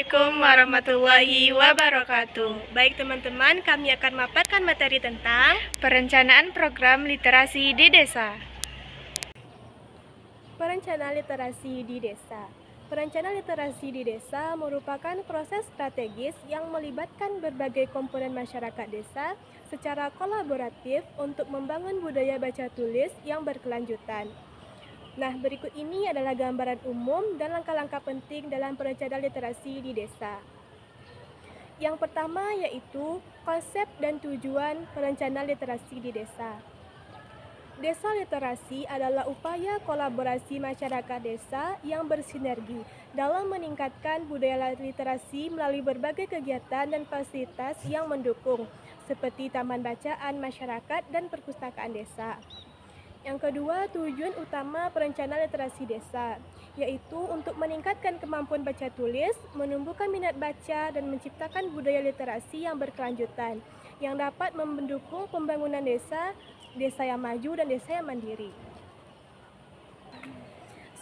Assalamualaikum warahmatullahi wabarakatuh. Baik teman-teman, kami akan memaparkan materi tentang Perencanaan program literasi di desa. perencanaan literasi di desa. Perencanaan literasi di desa merupakan proses strategis yang melibatkan berbagai komponen masyarakat desa secara kolaboratif untuk membangun budaya baca tulis yang berkelanjutan. Nah, berikut ini adalah gambaran umum dan langkah-langkah penting dalam perencanaan literasi di desa. Yang pertama yaitu konsep dan tujuan perencanaan literasi di desa. Desa literasi adalah upaya kolaborasi masyarakat desa yang bersinergi dalam meningkatkan budaya literasi melalui berbagai kegiatan dan fasilitas yang mendukung, seperti taman bacaan masyarakat dan perpustakaan desa. Yang kedua, tujuan utama perencanaan literasi desa, yaitu untuk meningkatkan kemampuan baca tulis, menumbuhkan minat baca, dan menciptakan budaya literasi yang berkelanjutan, yang dapat mendukung pembangunan desa, desa yang maju, dan desa yang mandiri.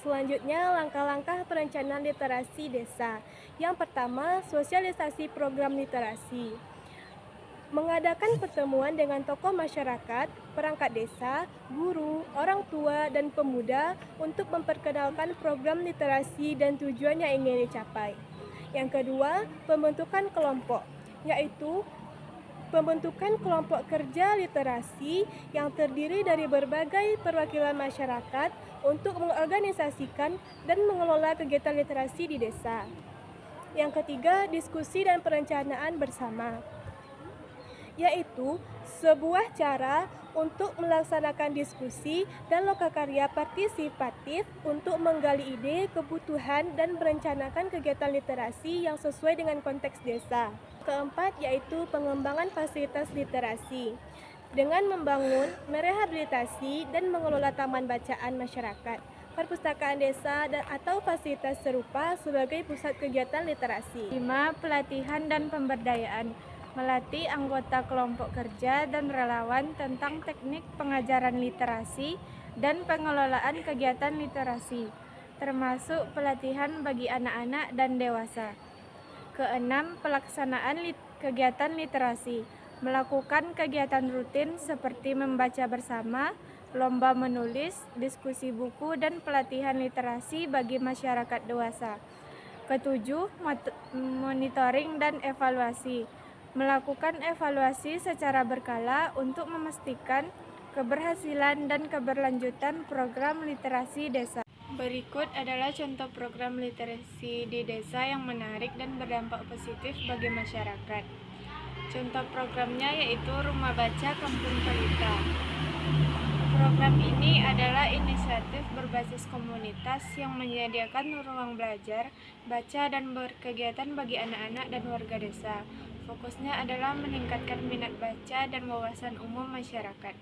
Selanjutnya, langkah-langkah perencanaan literasi desa. Yang pertama, sosialisasi program literasi. Mengadakan pertemuan dengan tokoh masyarakat, perangkat desa, guru, orang tua, dan pemuda untuk memperkenalkan program literasi dan tujuan yang ingin dicapai. Yang kedua, pembentukan kelompok, yaitu pembentukan kelompok kerja literasi yang terdiri dari berbagai perwakilan masyarakat untuk mengorganisasikan dan mengelola kegiatan literasi di desa. Yang ketiga, diskusi dan perencanaan bersama, yaitu sebuah cara untuk melaksanakan diskusi dan lokakarya partisipatif untuk menggali ide, kebutuhan, dan merencanakan kegiatan literasi yang sesuai dengan konteks desa. Keempat, yaitu pengembangan fasilitas literasi dengan membangun, merehabilitasi, dan mengelola taman bacaan masyarakat, perpustakaan desa, atau fasilitas serupa sebagai pusat kegiatan literasi. 5. Pelatihan dan pemberdayaan. Melatih anggota kelompok kerja dan relawan tentang teknik pengajaran literasi dan pengelolaan kegiatan literasi, termasuk pelatihan bagi anak-anak dan dewasa. Keenam, pelaksanaan kegiatan literasi. Melakukan kegiatan rutin seperti membaca bersama, lomba menulis, diskusi buku, dan pelatihan literasi bagi masyarakat dewasa. Ketujuh, monitoring dan evaluasi. Melakukan evaluasi secara berkala untuk memastikan keberhasilan dan keberlanjutan program literasi desa. Berikut adalah contoh program literasi di desa yang menarik dan berdampak positif bagi masyarakat. Contoh programnya yaitu Rumah Baca Kampung Pelita. Program ini adalah inisiatif berbasis komunitas yang menyediakan ruang belajar, baca, dan berkegiatan bagi anak-anak dan warga desa. Fokusnya adalah meningkatkan minat baca dan wawasan umum masyarakat.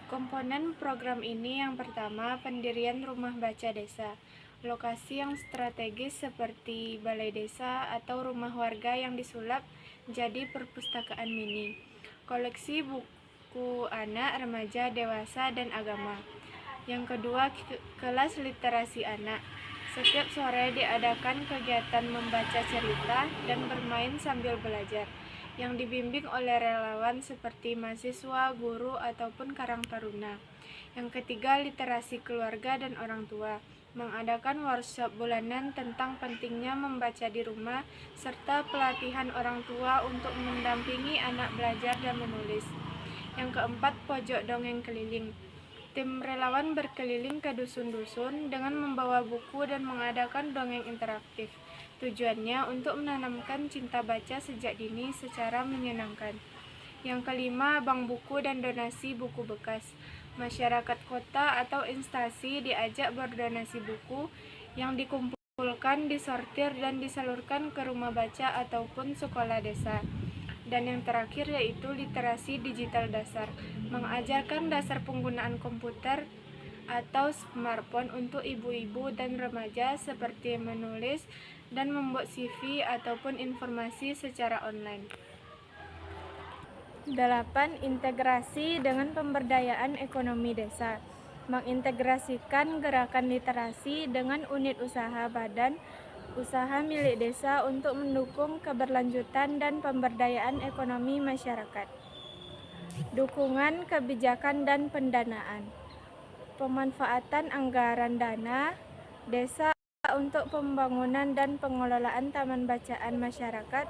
Komponen program ini yang pertama, pendirian rumah baca desa. Lokasi yang strategis seperti balai desa atau rumah warga yang disulap jadi perpustakaan mini. Koleksi buku anak, remaja, dewasa, dan agama. Yang kedua, kelas literasi anak. Setiap sore diadakan kegiatan membaca cerita dan bermain sambil belajar, yang dibimbing oleh relawan seperti mahasiswa, guru, ataupun karang taruna. Yang ketiga, literasi keluarga dan orang tua. Mengadakan workshop bulanan tentang pentingnya membaca di rumah, serta pelatihan orang tua untuk mendampingi anak belajar dan menulis. Yang keempat, pojok dongeng keliling. Tim relawan berkeliling ke dusun-dusun dengan membawa buku dan mengadakan dongeng interaktif. Tujuannya untuk menanamkan cinta baca sejak dini secara menyenangkan. Yang kelima, bank buku dan donasi buku bekas. Masyarakat kota atau instansi diajak berdonasi buku yang dikumpulkan, disortir, dan disalurkan ke rumah baca ataupun sekolah desa. Dan yang terakhir yaitu literasi digital dasar, mengajarkan dasar penggunaan komputer atau smartphone untuk ibu-ibu dan remaja seperti menulis dan membuat CV ataupun informasi secara online. 8. Integrasi dengan pemberdayaan ekonomi desa. Mengintegrasikan gerakan literasi dengan unit usaha badan usaha milik desa untuk mendukung keberlanjutan dan pemberdayaan ekonomi masyarakat. Dukungan kebijakan dan pendanaan. Pemanfaatan anggaran dana desa untuk pembangunan dan pengelolaan taman bacaan masyarakat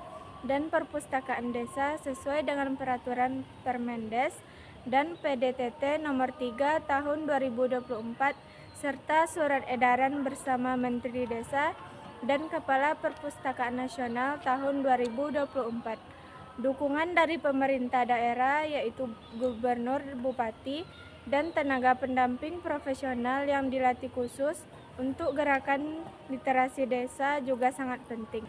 dan perpustakaan desa sesuai dengan peraturan Permendes dan PDTT nomor 3 tahun 2024 serta surat edaran bersama Menteri Desa dan Kepala Perpustakaan Nasional tahun 2024. Dukungan dari pemerintah daerah yaitu gubernur, bupati, dan tenaga pendamping profesional yang dilatih khusus untuk gerakan literasi desa juga sangat penting.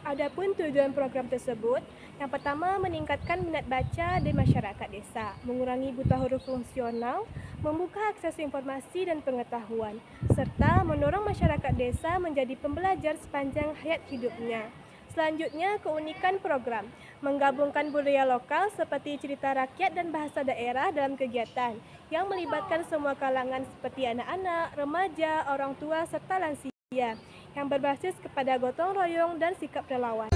Adapun tujuan program tersebut, yang pertama meningkatkan minat baca di masyarakat desa, mengurangi buta huruf fungsional, membuka akses informasi dan pengetahuan, serta mendorong masyarakat desa menjadi pembelajar sepanjang hayat hidupnya. Selanjutnya, keunikan program menggabungkan budaya lokal seperti cerita rakyat dan bahasa daerah dalam kegiatan yang melibatkan semua kalangan seperti anak-anak, remaja, orang tua, serta lansia yang berbasis kepada gotong royong dan sikap relawan.